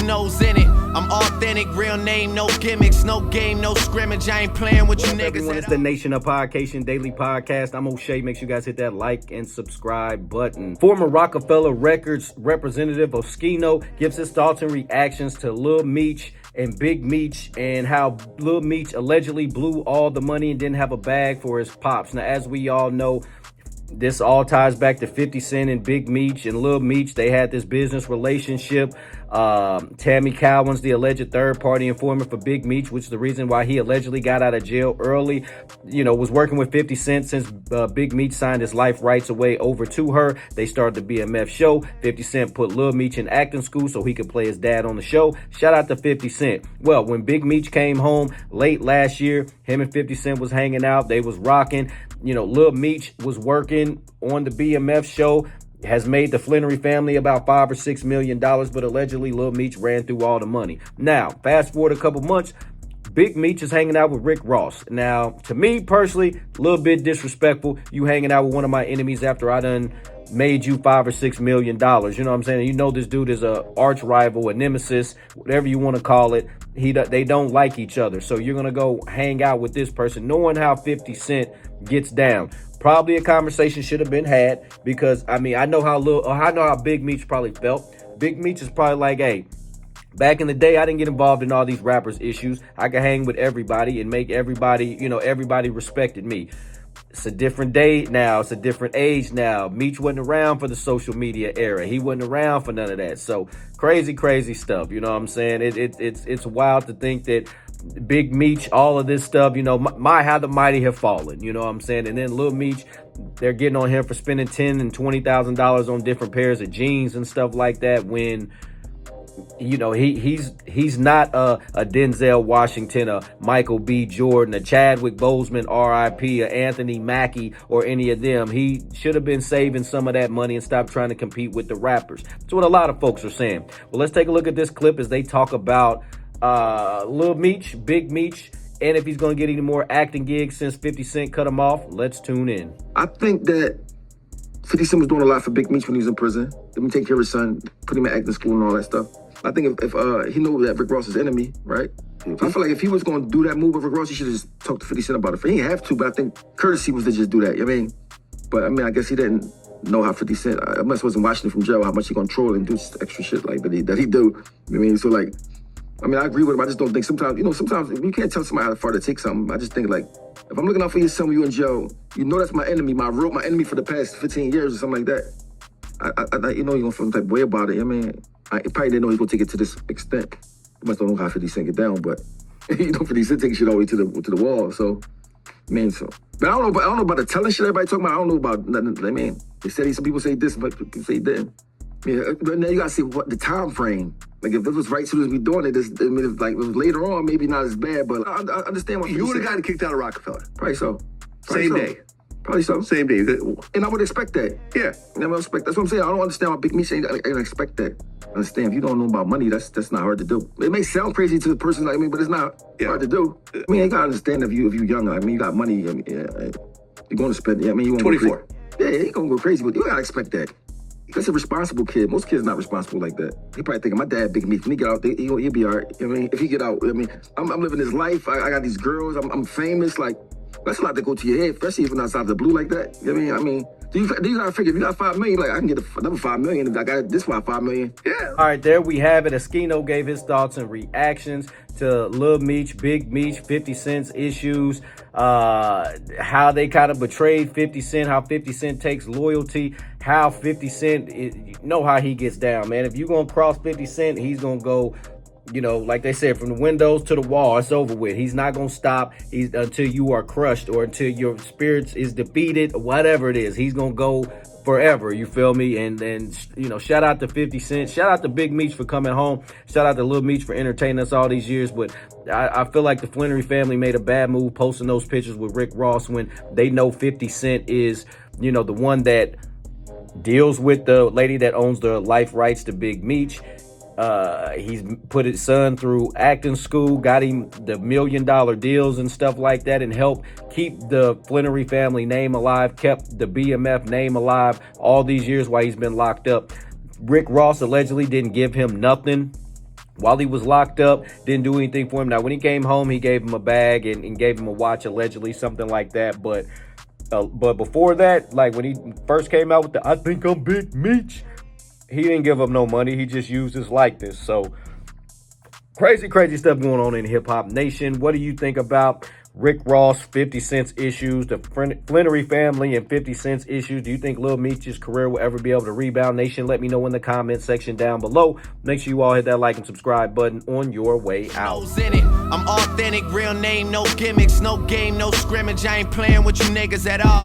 Oschino's in it. I'm authentic, real name, no gimmicks, no game, no scrimmage. I ain't playing with you niggas. Everyone, it's the Nation of Podcation Daily Podcast. I'm O'Shea. Make sure you guys hit that like and subscribe button. Former Rockefeller Records representative Oschino gives his thoughts and reactions to Lil Meech and Big Meech and how Lil Meech allegedly blew all the money and didn't have a bag for his pops. Now, as we all know, this all ties back to 50 Cent and Big Meech and Lil Meech. They had this business relationship. Tammy Cowan's the alleged third-party informant for Big Meech, which is the reason why he allegedly got out of jail early. You know, was working with 50 Cent since Big Meech signed his life rights away over to her. They started the BMF show. 50 Cent put Lil Meech in acting school so he could play his dad on the show. Shout out to 50 Cent. Well, when Big Meech came home late last year, him and 50 Cent was hanging out. They was rocking. You know, Lil Meech was working on the BMF show, has made the Flannery family about $5 or $6 million, but allegedly Lil Meech ran through all the money. Now, fast forward a couple months, Big Meech is hanging out with Rick Ross. Now, to me personally, a little bit disrespectful. You hanging out with one of my enemies after I done made you $5 or $6 million. You know what I'm saying? You know this dude is a arch rival, a nemesis, whatever you want to call it. They don't like each other. So you're going to go hang out with this person, knowing how 50 Cent gets down. Probably a conversation should have been had because, I mean, I know how Big Meech probably felt. Big Meech is probably like, hey, back in the day, I didn't get involved in all these rappers' issues. I could hang with everybody and make everybody, you know, everybody respected me. It's a different day now. It's a different age now. Meech wasn't around for the social media era. He wasn't around for none of that. So crazy stuff. You know what I'm saying? It's wild to think that Big Meech, all of this stuff, you know, how the mighty have fallen. You know what I'm saying? And then Lil Meech, they're getting on him for spending $10,000 and $20,000 on different pairs of jeans and stuff like that when, you know, he's not a Denzel Washington, a Michael B. Jordan, a Chadwick Boseman, R.I.P., a Anthony Mackie, or any of them. He should have been saving some of that money and stopped trying to compete with the rappers. That's what a lot of folks are saying. Well, let's take a look at this clip as they talk about Lil Meech, Big Meech, and if he's going to get any more acting gigs since 50 Cent cut him off. Let's tune in. I think that 50 Cent was doing a lot for Big Meech when he was in prison. Let me take care of his son, put him in acting school and all that stuff. I think if he knew that Rick Ross is enemy, right? I feel like if he was going to do that move with Rick Ross, he should have just talked to 50 Cent about it. He didn't have to, but I think courtesy was to just do that. You know what I mean? But I mean, I guess he didn't know how 50 Cent, I must wasn't watching it from jail, how much he control and do extra shit like that he do. You know what I mean? So like, I mean, I agree with him. I just don't think sometimes you can't tell somebody how far to take something. I just think like, if I'm looking out for your son when you in jail, you know that's my enemy, my enemy for the past 15 years or something like that. I you know you're gonna feel some type of way about it. I mean, I probably didn't know he was gonna take it to this extent. You must don't know how 50 Cent get down, but you know 50 Cent takes shit all the way to the wall. So, I mean, but I don't know about the telling shit everybody talking about. I don't know about nothing. I mean, they said some people say this, but people say that. Yeah, but now you gotta see what the time frame. Like if it was right soon as we doing it, I mean, if like it was later on, maybe not as bad. But I understand what you would have gotten kicked out of Rockefeller. Probably so. Same day. Probably so. Same day. And I would expect that. Yeah. And I would expect. That's what I'm saying. I don't understand why Big Meech ain't expect that. I understand if you don't know about money, that's not hard to do. It may sound crazy to the person like me, but it's not hard to do. I mean, you gotta understand if you young. I mean, you got money. I mean, you're gonna spend. I mean, you 24. You're gonna go crazy, but you gotta expect that. That's a responsible kid. Most kids not responsible like that. He probably thinking, my dad Big Meech. When he get out, he'll be all right. I mean, if he get out, I mean, I'm living this life. I got these girls. I'm famous. Like, that's a lot to go to your head, especially if you're outside the blue like that. You know what I mean? Do you gotta figure, if you got $5 million, like, I can get another $5 million if I got this for $5 million. Yeah. All right, there we have it. Oschino gave his thoughts and reactions to Lil Meech, Big Meech, 50 Cent's issues, how they kind of betrayed 50 Cent, how 50 Cent takes loyalty, how 50 Cent, you know how he gets down, man. If you're going to cross 50 Cent, he's going to go, you know, like they said, from the windows to the wall, it's over with. He's not going to stop until you are crushed or until your spirits is defeated, whatever it is. He's going to go forever, you feel me? And you know, shout out to 50 Cent. Shout out to Big Meech for coming home. Shout out to Lil Meech for entertaining us all these years. But I feel like the Flannery family made a bad move posting those pictures with Rick Ross when they know 50 Cent is, you know, the one that deals with the lady that owns the life rights to Big Meech. He's put his son through acting school, got him the $1 million deals and stuff like that, and helped keep the Flannery family name alive, kept the BMF name alive all these years while he's been locked up. Rick Ross allegedly didn't give him nothing while he was locked up, didn't do anything for him. Now, when he came home, he gave him a bag and gave him a watch, allegedly, something like that. But before that, like when he first came out with the I think I'm Big Meech, he didn't give him no money. He just used his likeness. So crazy stuff going on in Hip Hop Nation. What do you think about Rick Ross, 50 Cent's issues, the Flannery family and 50 Cent's issues? Do you think Lil Meech's career will ever be able to rebound? Nation, let me know in the comment section down below. Make sure you all hit that like and subscribe button on your way out. I'm authentic, real name, no gimmicks, no game, no scrimmage. I ain't playing with you niggas at all.